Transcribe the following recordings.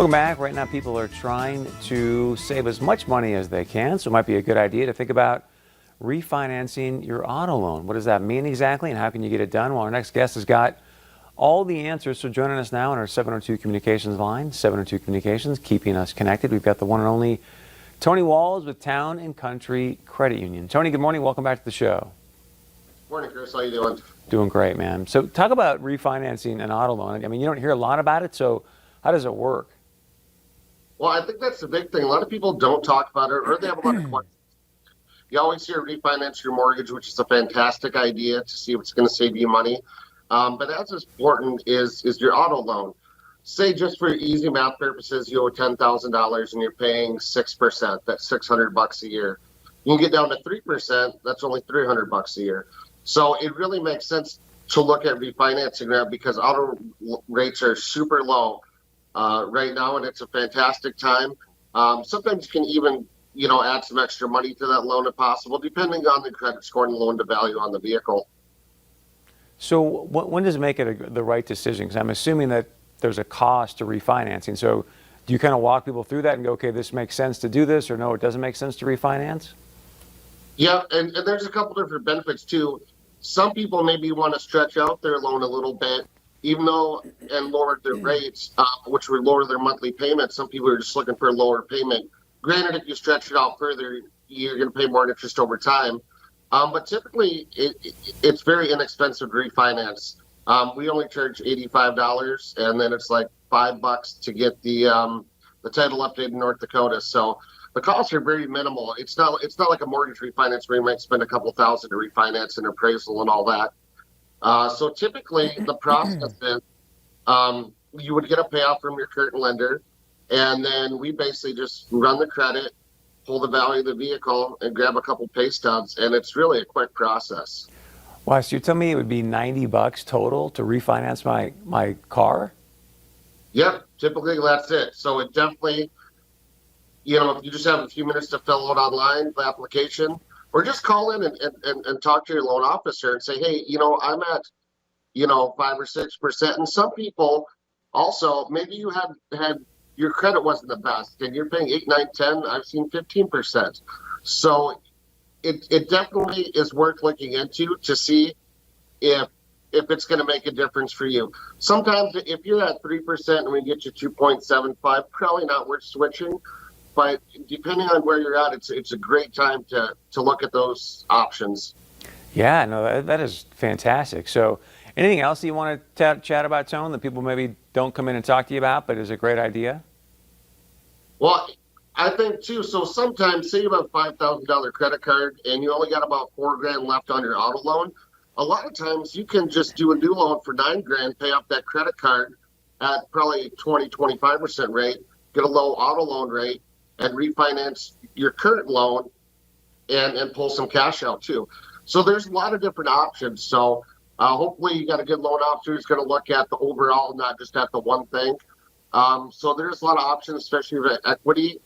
Welcome back. Right now, people are trying to save as much money as they can, so it might be a good idea to think about refinancing your auto loan. What does that mean exactly, and how can you get it done? Well, our next guest has got all the answers. So joining us now on our 702 Communications line, 702 Communications, keeping us connected. We've got the one and only Tony Walls with Town and Country Credit Union. Tony, good morning. Welcome back to the show. Morning, Chris. How you doing? Doing great, man. So talk about refinancing an auto loan. I mean, you don't hear a lot about it, so how does it work? Well, I think that's the big thing. A lot of people don't talk about it, or they have a lot of questions. You always hear refinance your mortgage, which is a fantastic idea to see if it's going to save you money. But as important is your auto loan. Say, just for easy math purposes, you owe $10,000 and you're paying 6%. That's $600 a year. You can get down to 3%. That's only $300 a year. So it really makes sense to look at refinancing that because auto rates are super low right now, and it's a fantastic time. Sometimes you can even, add some extra money to that loan if possible, depending on the credit score and loan to value on the vehicle. So when does it make it the right decision? Because I'm assuming that there's a cost to refinancing. So do you kind of walk people through that and go, okay, this makes sense to do this, or no, it doesn't make sense to refinance? Yeah, and there's a couple different benefits too. Some people maybe want to stretch out their loan a little bit, even though, and lower their rates, which would lower their monthly payment. Some people are just looking for a lower payment. Granted, if you stretch it out further, you're going to pay more interest over time. But typically, it's very inexpensive to refinance. We only charge $85, and then it's like $5 to get the title updated in North Dakota. So the costs are very minimal. It's not like a mortgage refinance where you might spend a couple thousand to refinance and appraisal and all that. So typically, the process is you would get a payoff from your current lender, and then we basically just run the credit, pull the value of the vehicle, and grab a couple pay stubs, and it's really a quick process. Wow, so you're telling me it would be $90 total to refinance my car? Yep, typically that's it. So it definitely, if you just have a few minutes to fill out online the application, or just call in and talk to your loan officer and say, hey, I'm at, 5 or 6%. And some people also, maybe you had your credit wasn't the best and you're paying 8, 9, 10. I've seen 15%. So it definitely is worth looking into to see if it's going to make a difference for you. Sometimes if you're at 3% and we get you 2.75, probably not worth switching. But depending on where you're at, it's a great time to look at those options. Yeah, no, that is fantastic. So anything else that you want to chat about, Tone, that people maybe don't come in and talk to you about, but is a great idea? Well, I think too, so sometimes say you have a $5,000 credit card and you only got about $4,000 left on your auto loan. A lot of times you can just do a new loan for $9,000, pay off that credit card at probably 20-25% rate, get a low auto loan rate, and refinance your current loan and pull some cash out too. So there's a lot of different options. So hopefully you got a good loan officer who's going to look at the overall, not just at the one thing. So there's a lot of options, especially with equity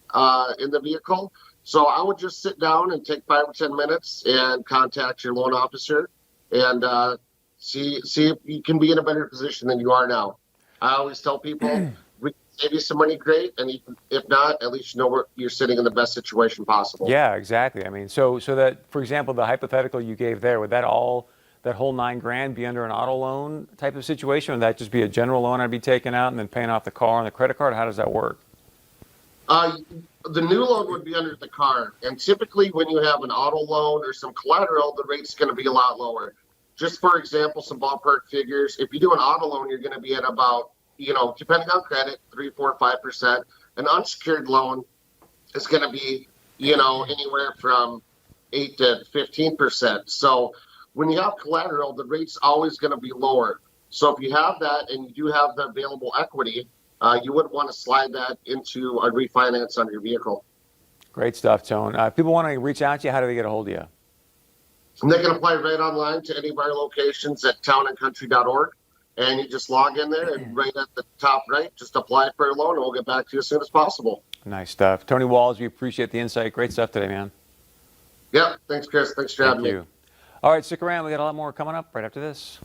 in the vehicle. So I would just sit down and take 5 or 10 minutes and contact your loan officer and see if you can be in a better position than you are now. I always tell people, we can save you some money, great, and if not, at least you know where you're sitting in the best situation possible. Yeah, exactly. I mean, so that, for example, the hypothetical you gave there, would that whole $9,000 be under an auto loan type of situation? Or would that just be a general loan I'd be taking out and then paying off the car and the credit card? How does that work? The new loan would be under the car, and typically when you have an auto loan or some collateral, the rate's going to be a lot lower. Just for example, some ballpark figures, if you do an auto loan, you're going to be at about, depending on credit, 3, 4, 5%. An unsecured loan is going to be, anywhere from 8 to 15%. So when you have collateral, the rate's always going to be lower. So if you have that and you do have the available equity, you wouldn't want to slide that into a refinance on your vehicle. Great stuff, Tone. If people want to reach out to you, how do they get a hold of you? And they can apply right online to any of our locations at townandcountry.org. And you just log in there and right at the top right, just apply for a loan and we'll get back to you as soon as possible. Nice stuff. Tony Walls, we appreciate the insight. Great stuff today, man. Yeah, thanks, Chris. Thanks for having me. All right, stick around. We got a lot more coming up right after this.